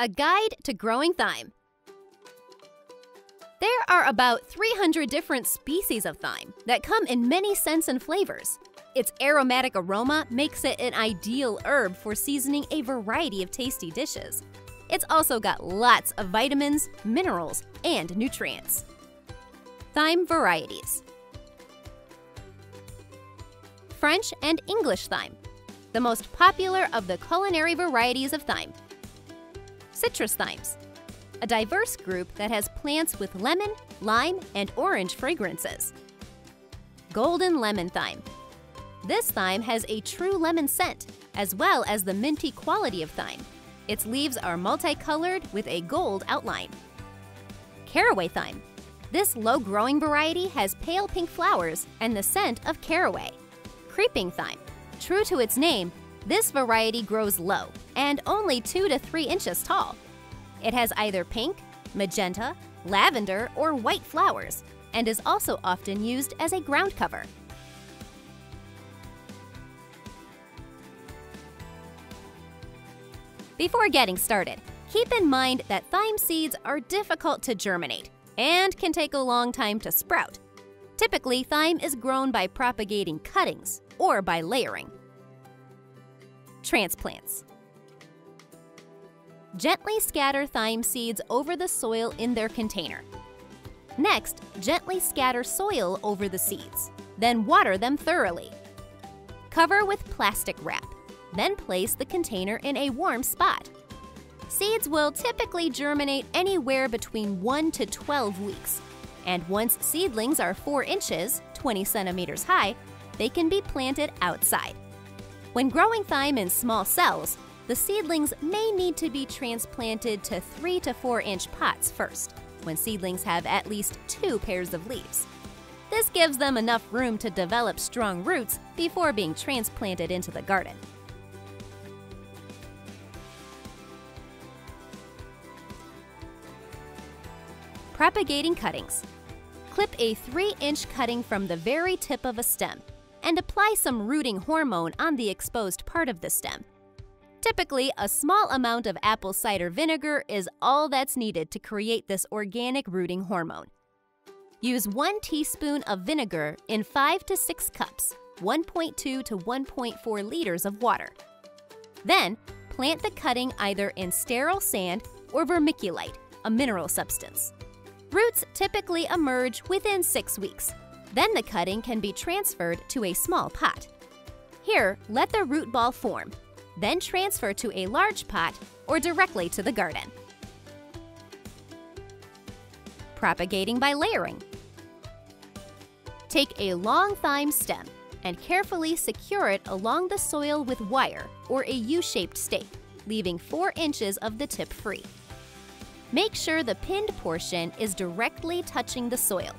A Guide to Growing Thyme. There are about 300 different species of thyme that come in many scents and flavors. Its aromatic aroma makes it an ideal herb for seasoning a variety of tasty dishes. It's also got lots of vitamins, minerals, and nutrients. Thyme varieties. French and English thyme, the most popular of the culinary varieties of thyme. Citrus thymes, a diverse group that has plants with lemon, lime, and orange fragrances. Golden lemon thyme. This thyme has a true lemon scent, as well as the minty quality of thyme. Its leaves are multicolored with a gold outline. Caraway thyme. This low-growing variety has pale pink flowers and the scent of caraway. Creeping thyme. True to its name, this variety grows low and only 2 to 3 inches tall. It has either pink, magenta, lavender, or white flowers and is also often used as a ground cover. Before getting started, keep in mind that thyme seeds are difficult to germinate and can take a long time to sprout. Typically, thyme is grown by propagating cuttings or by layering. Transplants. Gently scatter thyme seeds over the soil in their container. Next, gently scatter soil over the seeds. Then water them thoroughly. Cover with plastic wrap. Then place the container in a warm spot. Seeds will typically germinate anywhere between 1 to 12 weeks. And once seedlings are 4 inches, 20 centimeters high, they can be planted outside. When growing thyme in small cells, the seedlings may need to be transplanted to 3 to 4 inch pots first, when seedlings have at least 2 pairs of leaves. This gives them enough room to develop strong roots before being transplanted into the garden. Propagating cuttings. Clip a 3-inch cutting from the very tip of a stem and apply some rooting hormone on the exposed part of the stem. Typically, a small amount of apple cider vinegar is all that's needed to create this organic rooting hormone. Use 1 teaspoon of vinegar in 5 to 6 cups, 1.2 to 1.4 liters of water. Then, plant the cutting either in sterile sand or vermiculite, a mineral substance. Roots typically emerge within 6 weeks. Then the cutting can be transferred to a small pot. Here, let the root ball form. Then transfer to a large pot or directly to the garden. Propagating by layering. Take a long thyme stem and carefully secure it along the soil with wire or a U-shaped stake, leaving 4 inches of the tip free. Make sure the pinned portion is directly touching the soil.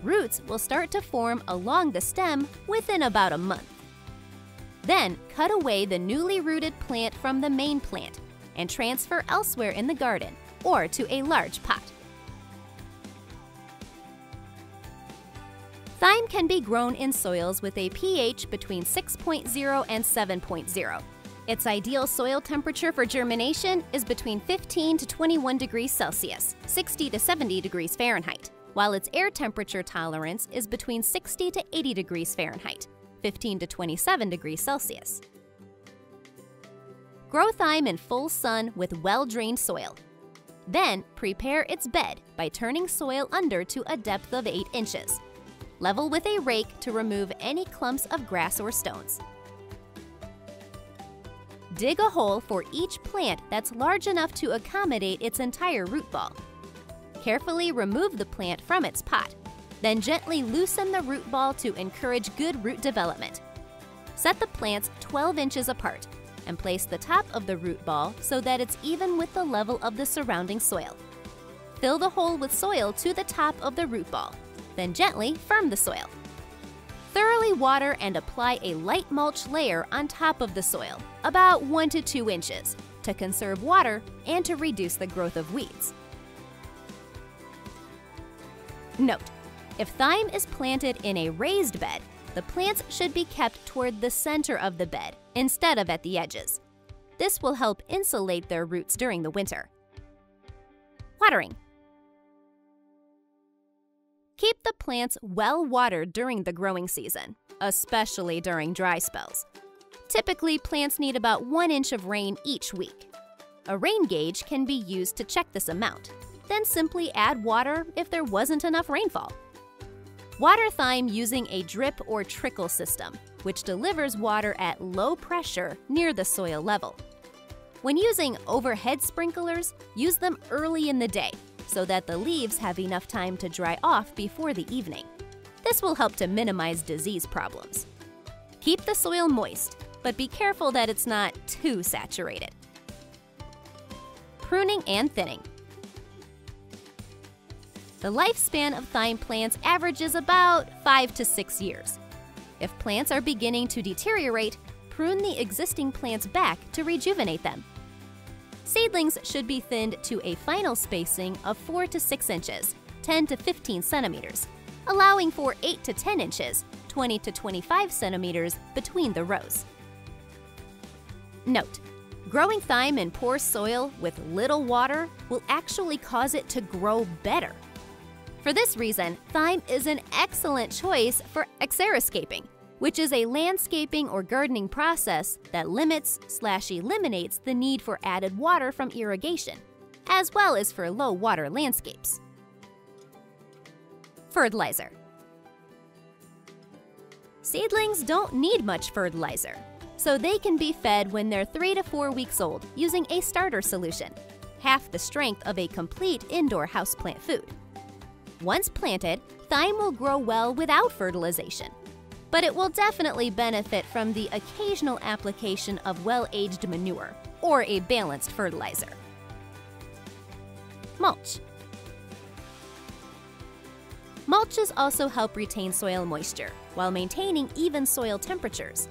Roots will start to form along the stem within about a month. Then, cut away the newly rooted plant from the main plant and transfer elsewhere in the garden or to a large pot. Thyme can be grown in soils with a pH between 6.0 and 7.0. Its ideal soil temperature for germination is between 15 to 21 degrees Celsius, 60 to 70 degrees Fahrenheit, while its air temperature tolerance is between 60 to 80 degrees Fahrenheit, 15 to 27 degrees Celsius. Grow thyme in full sun with well-drained soil. Then, prepare its bed by turning soil under to a depth of 8 inches. Level with a rake to remove any clumps of grass or stones. Dig a hole for each plant that's large enough to accommodate its entire root ball. Carefully remove the plant from its pot. Then gently loosen the root ball to encourage good root development. Set the plants 12 inches apart and place the top of the root ball so that it's even with the level of the surrounding soil. Fill the hole with soil to the top of the root ball, then gently firm the soil. Thoroughly water and apply a light mulch layer on top of the soil, about 1 to 2 inches, to conserve water and to reduce the growth of weeds. Note: if thyme is planted in a raised bed, the plants should be kept toward the center of the bed instead of at the edges. This will help insulate their roots during the winter. Watering. Keep the plants well watered during the growing season, especially during dry spells. Typically, plants need about 1 inch of rain each week. A rain gauge can be used to check this amount, then simply add water if there wasn't enough rainfall. Water thyme using a drip or trickle system, which delivers water at low pressure near the soil level. When using overhead sprinklers, use them early in the day so that the leaves have enough time to dry off before the evening. This will help to minimize disease problems. Keep the soil moist, but be careful that it's not too saturated. Pruning and thinning. The lifespan of thyme plants averages about 5 to 6 years. If plants are beginning to deteriorate, prune the existing plants back to rejuvenate them. Seedlings should be thinned to a final spacing of 4 to 6 inches, 10 to 15 centimeters, allowing for 8 to 10 inches, 20 to 25 centimeters between the rows. Note: growing thyme in poor soil with little water will actually cause it to grow better. For this reason, thyme is an excellent choice for xeriscaping, which is a landscaping or gardening process that limits/eliminates the need for added water from irrigation, as well as for low-water landscapes. Fertilizer. Seedlings don't need much fertilizer, so they can be fed when they're 3 to 4 weeks old using a starter solution, half the strength of a complete indoor houseplant food. Once planted, thyme will grow well without fertilization, but it will definitely benefit from the occasional application of well-aged manure or a balanced fertilizer. Mulch. Mulches also help retain soil moisture while maintaining even soil temperatures.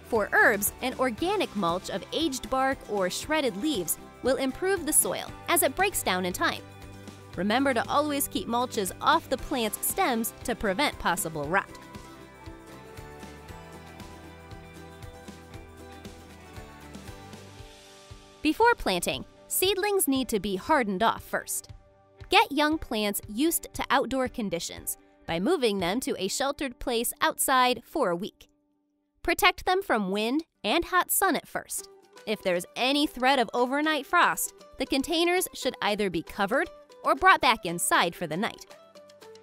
For herbs, an organic mulch of aged bark or shredded leaves will improve the soil as it breaks down in time. Remember to always keep mulches off the plant's stems to prevent possible rot. Before planting, seedlings need to be hardened off first. Get young plants used to outdoor conditions by moving them to a sheltered place outside for a week. Protect them from wind and hot sun at first. If there's any threat of overnight frost, the containers should either be covered or brought back inside for the night.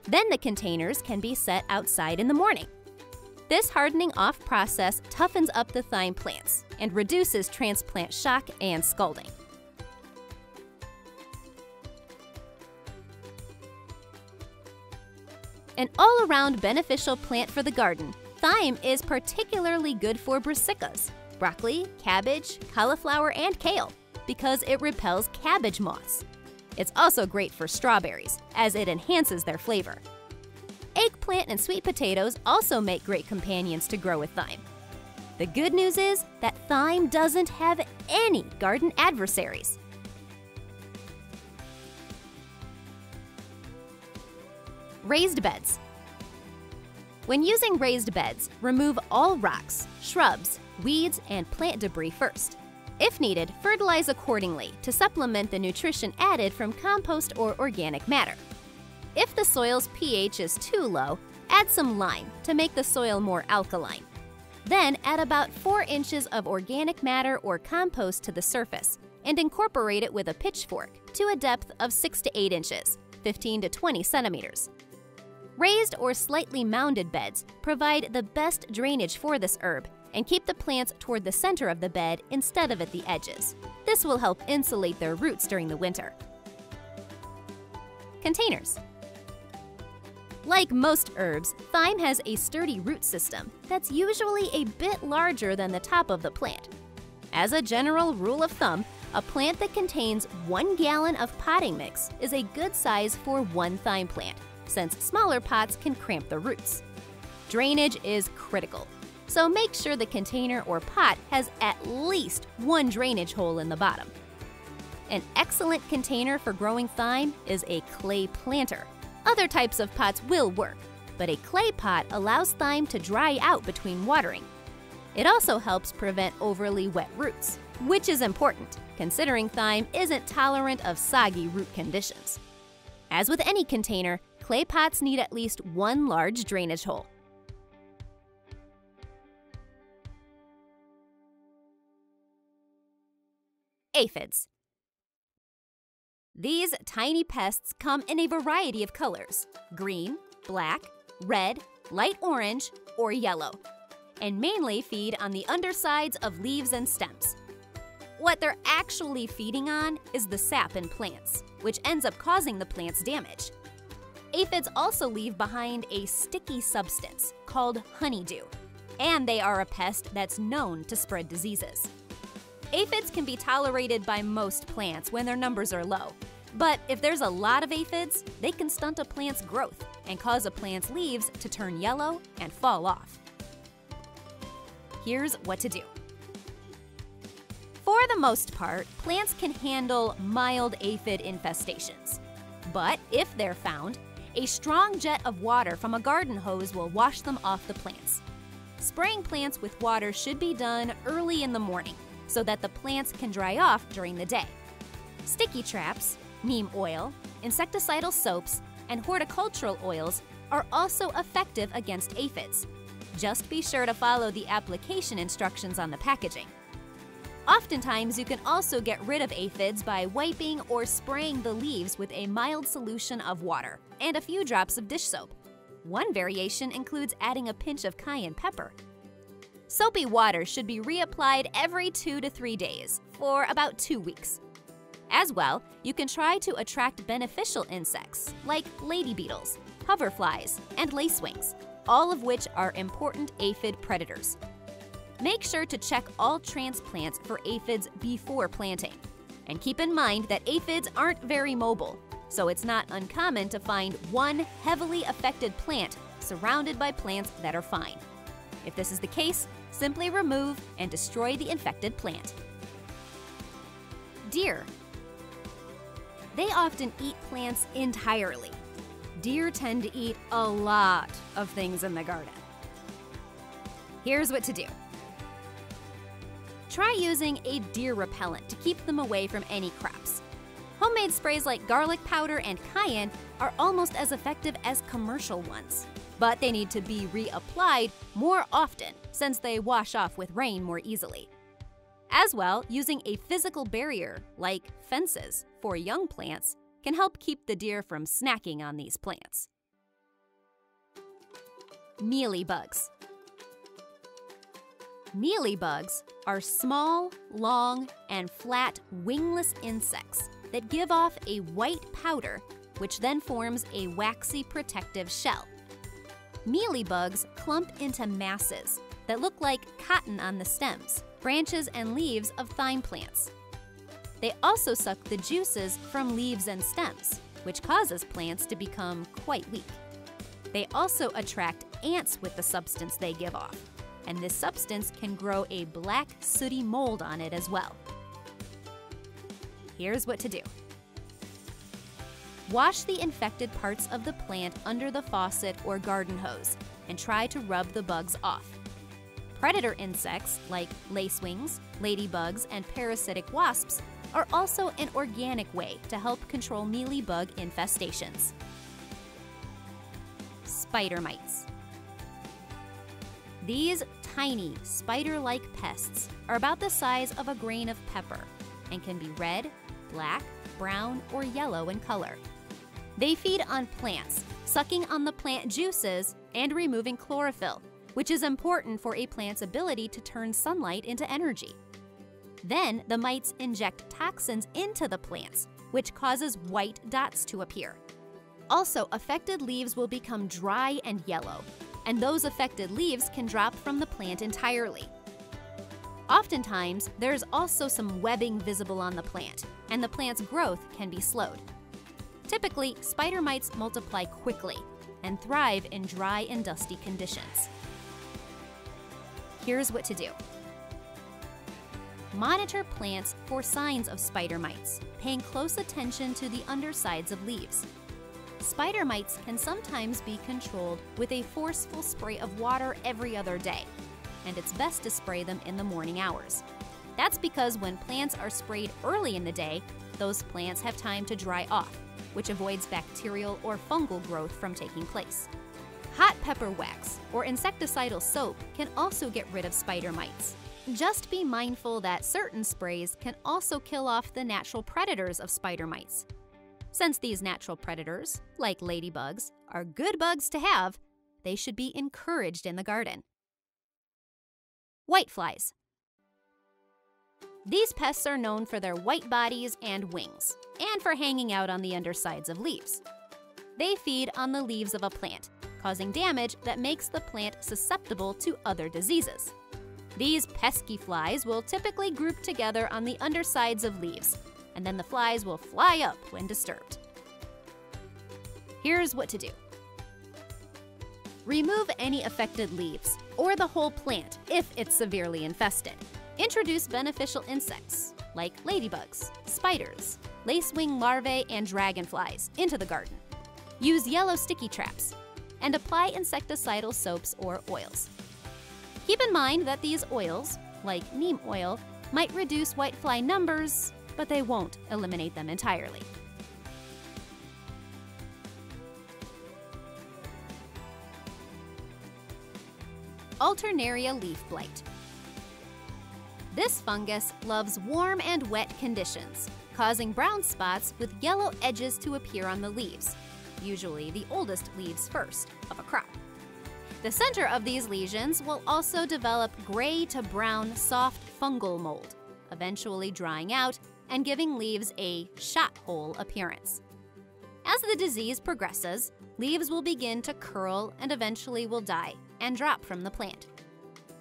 Then the containers can be set outside in the morning. This hardening off process toughens up the thyme plants and reduces transplant shock and scalding. An all-around beneficial plant for the garden, thyme is particularly good for brassicas, broccoli, cabbage, cauliflower, and kale because it repels cabbage moths. It's also great for strawberries, as it enhances their flavor. Eggplant and sweet potatoes also make great companions to grow with thyme. The good news is that thyme doesn't have any garden adversaries. Raised beds. When using raised beds, remove all rocks, shrubs, weeds, and plant debris first. If needed, fertilize accordingly to supplement the nutrition added from compost or organic matter. If the soil's pH is too low, add some lime to make the soil more alkaline. Then add about 4 inches of organic matter or compost to the surface and incorporate it with a pitchfork to a depth of 6 to 8 inches, 15 to 20 centimeters. Raised or slightly mounded beds provide the best drainage for this herb and keep the plants toward the center of the bed instead of at the edges. This will help insulate their roots during the winter. Containers. Like most herbs, thyme has a sturdy root system that's usually a bit larger than the top of the plant. As a general rule of thumb, a plant that contains 1 gallon of potting mix is a good size for one thyme plant, since smaller pots can cramp the roots. Drainage is critical, so make sure the container or pot has at least 1 drainage hole in the bottom. An excellent container for growing thyme is a clay planter. Other types of pots will work, but a clay pot allows thyme to dry out between watering. It also helps prevent overly wet roots. which is important, considering thyme isn't tolerant of soggy root conditions. As with any container, clay pots need at least one large drainage hole. Aphids. These tiny pests come in a variety of colors: green, black, red, light orange, or yellow, and mainly feed on the undersides of leaves and stems. What they're actually feeding on is the sap in plants, which ends up causing the plants damage. Aphids also leave behind a sticky substance called honeydew, and they are a pest that's known to spread diseases. Aphids can be tolerated by most plants when their numbers are low, but if there's a lot of aphids, they can stunt a plant's growth and cause a plant's leaves to turn yellow and fall off. Here's what to do. For the most part, plants can handle mild aphid infestations. But if they're found, a strong jet of water from a garden hose will wash them off the plants. Spraying plants with water should be done early in the morning so that the plants can dry off during the day. Sticky traps, neem oil, insecticidal soaps, and horticultural oils are also effective against aphids. Just be sure to follow the application instructions on the packaging. Oftentimes, you can also get rid of aphids by wiping or spraying the leaves with a mild solution of water and a few drops of dish soap. One variation includes adding a pinch of cayenne pepper. Soapy water should be reapplied every 2 to 3 days for about 2 weeks. As well, you can try to attract beneficial insects like lady beetles, hoverflies, and lacewings, all of which are important aphid predators. Make sure to check all transplants for aphids before planting. And keep in mind that aphids aren't very mobile, so it's not uncommon to find one heavily affected plant surrounded by plants that are fine. If this is the case, simply remove and destroy the infected plant. Deer. They often eat plants entirely. Deer tend to eat a lot of things in the garden. Here's what to do. Try using a deer repellent to keep them away from any crops. Homemade sprays like garlic powder and cayenne are almost as effective as commercial ones, but they need to be reapplied more often since they wash off with rain more easily. As well, using a physical barrier, like fences, for young plants can help keep the deer from snacking on these plants. Mealybugs. Mealybugs are small, long, and flat wingless insects that give off a white powder, which then forms a waxy protective shell. Mealybugs clump into masses that look like cotton on the stems, branches, and leaves of thyme plants. They also suck the juices from leaves and stems, which causes plants to become quite weak. They also attract ants with the substance they give off, and this substance can grow a black, sooty mold on it as well. Here's what to do. Wash the infected parts of the plant under the faucet or garden hose and try to rub the bugs off. Predator insects like lacewings, ladybugs, and parasitic wasps are also an organic way to help control mealybug infestations. Spider mites. These tiny, spider-like pests are about the size of a grain of pepper and can be red, black, brown, or yellow in color. They feed on plants, sucking on the plant juices and removing chlorophyll, which is important for a plant's ability to turn sunlight into energy. Then the mites inject toxins into the plants, which causes white dots to appear. Also, affected leaves will become dry and yellow, and those affected leaves can drop from the plant entirely. Oftentimes, there's also some webbing visible on the plant, and the plant's growth can be slowed. Typically, spider mites multiply quickly and thrive in dry and dusty conditions. Here's what to do. Monitor plants for signs of spider mites, paying close attention to the undersides of leaves. Spider mites can sometimes be controlled with a forceful spray of water every other day, and it's best to spray them in the morning hours. That's because when plants are sprayed early in the day, those plants have time to dry off, which avoids bacterial or fungal growth from taking place. Hot pepper wax or insecticidal soap can also get rid of spider mites. Just be mindful that certain sprays can also kill off the natural predators of spider mites. Since these natural predators, like ladybugs, are good bugs to have, they should be encouraged in the garden. Whiteflies. These pests are known for their white bodies and wings, and for hanging out on the undersides of leaves. They feed on the leaves of a plant, causing damage that makes the plant susceptible to other diseases. These pesky flies will typically group together on the undersides of leaves, and then the flies will fly up when disturbed. Here's what to do. Remove any affected leaves, or the whole plant if it's severely infested. Introduce beneficial insects, like ladybugs, spiders, lacewing larvae, and dragonflies into the garden. Use yellow sticky traps, and apply insecticidal soaps or oils. Keep in mind that these oils, like neem oil, might reduce whitefly numbers, but they won't eliminate them entirely. Alternaria leaf blight. This fungus loves warm and wet conditions, causing brown spots with yellow edges to appear on the leaves, usually the oldest leaves first of a crop. The center of these lesions will also develop gray to brown soft fungal mold, eventually drying out and giving leaves a shot hole appearance. As the disease progresses, leaves will begin to curl and eventually will die and drop from the plant.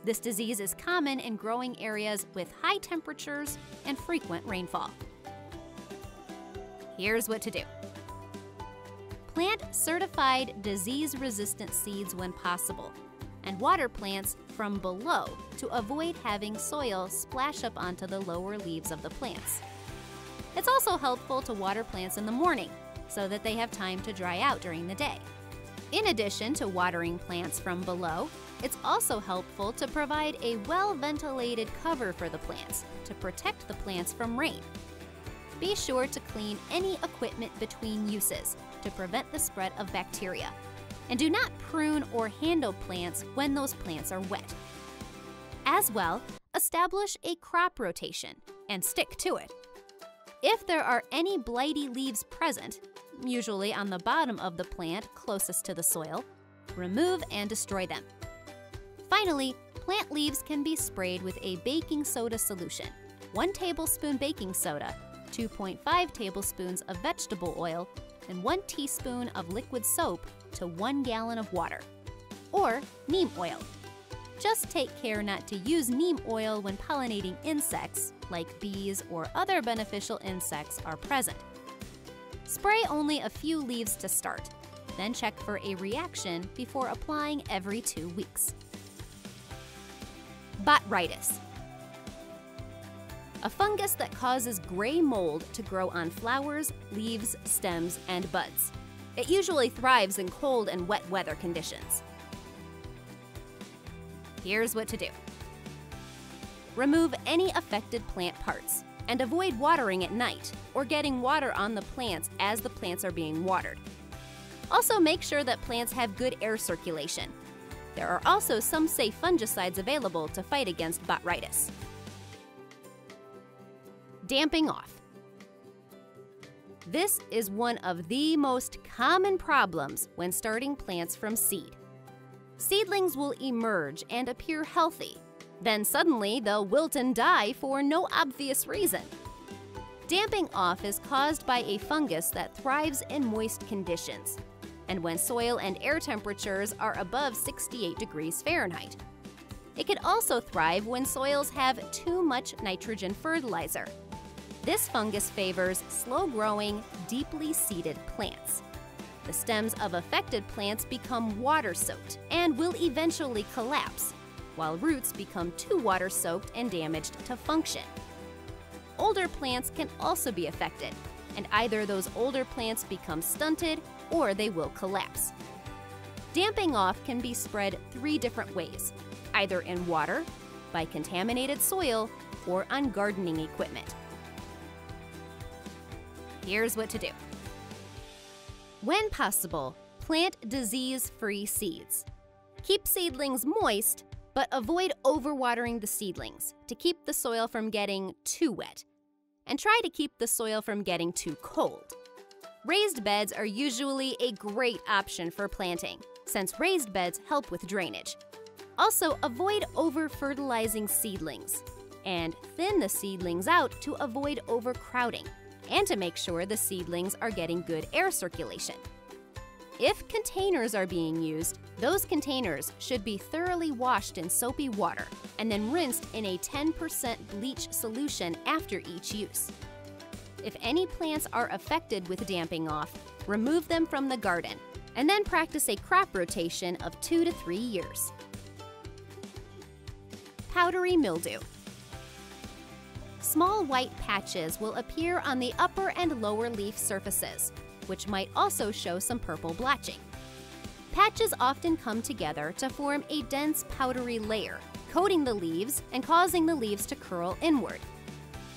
This disease is common in growing areas with high temperatures and frequent rainfall. Here's what to do. Plant certified disease-resistant seeds when possible, and water plants from below to avoid having soil splash up onto the lower leaves of the plants. It's also helpful to water plants in the morning so that they have time to dry out during the day. In addition to watering plants from below, it's also helpful to provide a well-ventilated cover for the plants to protect the plants from rain. Be sure to clean any equipment between uses to prevent the spread of bacteria. And do not prune or handle plants when those plants are wet. As well, establish a crop rotation and stick to it. If there are any blighty leaves present, usually on the bottom of the plant closest to the soil, remove and destroy them. Finally, plant leaves can be sprayed with a baking soda solution, 1 tablespoon baking soda, 2.5 tablespoons of vegetable oil, and 1 teaspoon of liquid soap to 1 gallon of water. Or neem oil. Just take care not to use neem oil when pollinating insects, like bees or other beneficial insects are present. Spray only a few leaves to start, then check for a reaction before applying every 2 weeks. Botrytis. A fungus that causes gray mold to grow on flowers, leaves, stems, and buds. It usually thrives in cold and wet weather conditions. Here's what to do. Remove any affected plant parts and avoid watering at night or getting water on the plants as the plants are being watered. Also, make sure that plants have good air circulation. There are also some safe fungicides available to fight against botrytis. Damping off. This is one of the most common problems when starting plants from seed. Seedlings will emerge and appear healthy. Then suddenly they'll wilt and die for no obvious reason. Damping off is caused by a fungus that thrives in moist conditions, and when soil and air temperatures are above 68 degrees Fahrenheit. It can also thrive when soils have too much nitrogen fertilizer. This fungus favors slow-growing, deeply seeded plants. The stems of affected plants become water-soaked and will eventually collapse, while roots become too water-soaked and damaged to function. Older plants can also be affected, and either those older plants become stunted or they will collapse. Damping off can be spread 3 different ways, either in water, by contaminated soil, or on gardening equipment. Here's what to do. When possible, plant disease-free seeds. Keep seedlings moist, but avoid overwatering the seedlings to keep the soil from getting too wet. And try to keep the soil from getting too cold. Raised beds are usually a great option for planting, since raised beds help with drainage. Also, avoid over-fertilizing seedlings, and thin the seedlings out to avoid overcrowding, and to make sure the seedlings are getting good air circulation. If containers are being used, those containers should be thoroughly washed in soapy water and then rinsed in a 10% bleach solution after each use. If any plants are affected with damping off, remove them from the garden and then practice a crop rotation of 2 to 3 years. Powdery mildew. Small white patches will appear on the upper and lower leaf surfaces, which might also show some purple blotching. Patches often come together to form a dense powdery layer, coating the leaves and causing the leaves to curl inward.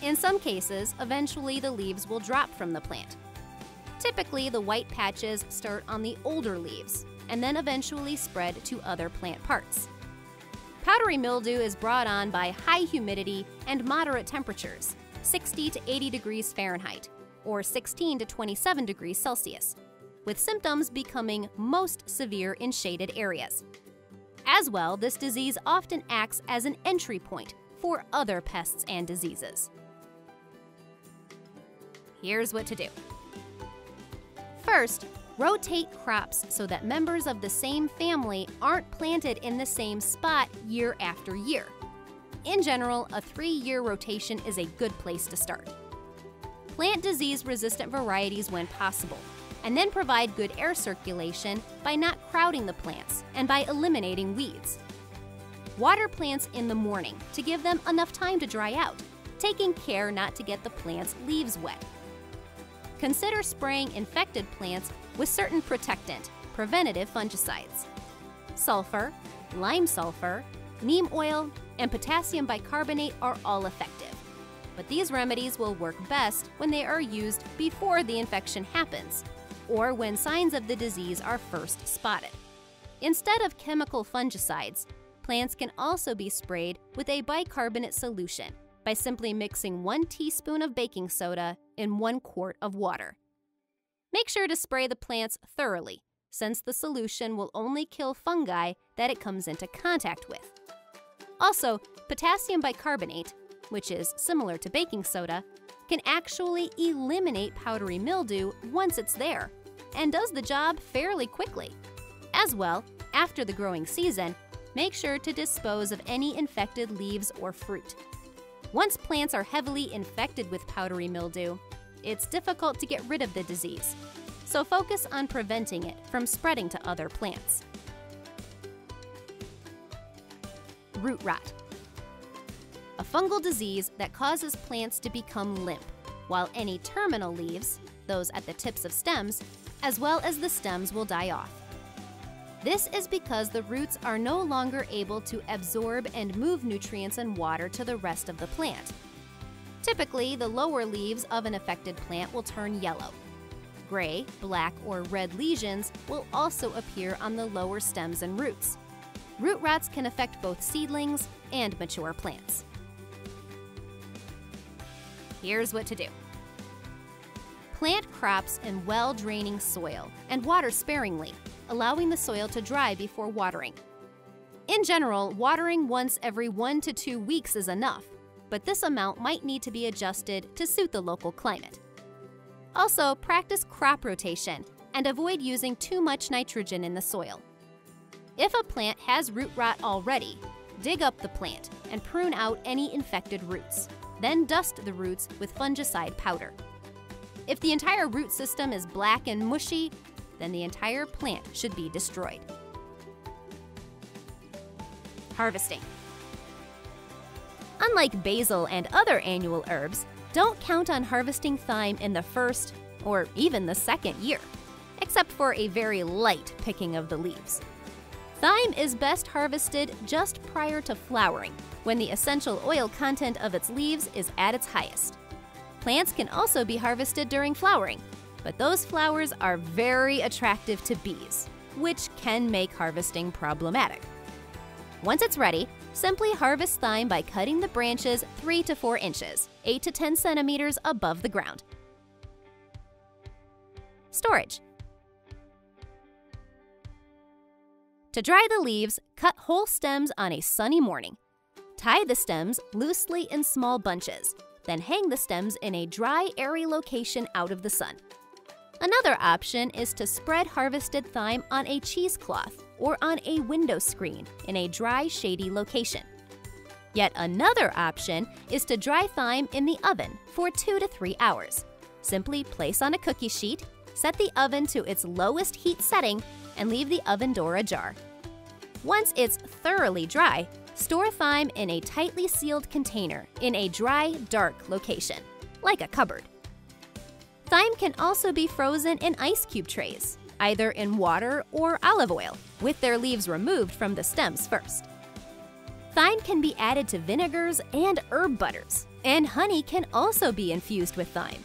In some cases, eventually the leaves will drop from the plant. Typically, the white patches start on the older leaves and then eventually spread to other plant parts. Powdery mildew is brought on by high humidity and moderate temperatures, 60 to 80 degrees Fahrenheit, or 16 to 27 degrees Celsius, with symptoms becoming most severe in shaded areas. As well, this disease often acts as an entry point for other pests and diseases. Here's what to do. First, rotate crops so that members of the same family aren't planted in the same spot year after year. In general, a 3-year rotation is a good place to start. Plant disease-resistant varieties when possible, and then provide good air circulation by not crowding the plants and by eliminating weeds. Water plants in the morning to give them enough time to dry out, taking care not to get the plant's leaves wet. Consider spraying infected plants with certain protectant, preventative fungicides. Sulfur, lime sulfur, neem oil, and potassium bicarbonate are all effective. But these remedies will work best when they are used before the infection happens, or when signs of the disease are first spotted. Instead of chemical fungicides, plants can also be sprayed with a bicarbonate solution by simply mixing 1 teaspoon of baking soda in 1 quart of water. Make sure to spray the plants thoroughly, since the solution will only kill fungi that it comes into contact with. Also, potassium bicarbonate, which is similar to baking soda, can actually eliminate powdery mildew once it's there, and does the job fairly quickly. As well, after the growing season, make sure to dispose of any infected leaves or fruit. Once plants are heavily infected with powdery mildew, it's difficult to get rid of the disease, so focus on preventing it from spreading to other plants. Root rot. A fungal disease that causes plants to become limp, while any terminal leaves, those at the tips of stems, as well as the stems will die off. This is because the roots are no longer able to absorb and move nutrients and water to the rest of the plant. Typically, the lower leaves of an affected plant will turn yellow. Gray, black, or red lesions will also appear on the lower stems and roots. Root rots can affect both seedlings and mature plants. Here's what to do. Plant crops in well-draining soil and water sparingly, allowing the soil to dry before watering. In general, watering once every 1 to 2 weeks is enough, but this amount might need to be adjusted to suit the local climate. Also, practice crop rotation and avoid using too much nitrogen in the soil. If a plant has root rot already, dig up the plant and prune out any infected roots. Then dust the roots with fungicide powder. If the entire root system is black and mushy, then the entire plant should be destroyed. Harvesting. Unlike basil and other annual herbs, don't count on harvesting thyme in the first or even the second year, except for a very light picking of the leaves. Thyme is best harvested just prior to flowering, when the essential oil content of its leaves is at its highest. Plants can also be harvested during flowering, but those flowers are very attractive to bees, which can make harvesting problematic. Once it's ready, simply harvest thyme by cutting the branches 3 to 4 inches, 8 to 10 centimeters above the ground. Storage. To dry the leaves, cut whole stems on a sunny morning. Tie the stems loosely in small bunches, then hang the stems in a dry, airy location out of the sun. Another option is to spread harvested thyme on a cheesecloth or on a window screen in a dry, shady location. Yet another option is to dry thyme in the oven for 2 to 3 hours. Simply place on a cookie sheet, set the oven to its lowest heat setting, and leave the oven door ajar. Once it's thoroughly dry, store thyme in a tightly sealed container in a dry, dark location, like a cupboard. Thyme can also be frozen in ice cube trays, either in water or olive oil, with their leaves removed from the stems first. Thyme can be added to vinegars and herb butters, and honey can also be infused with thyme.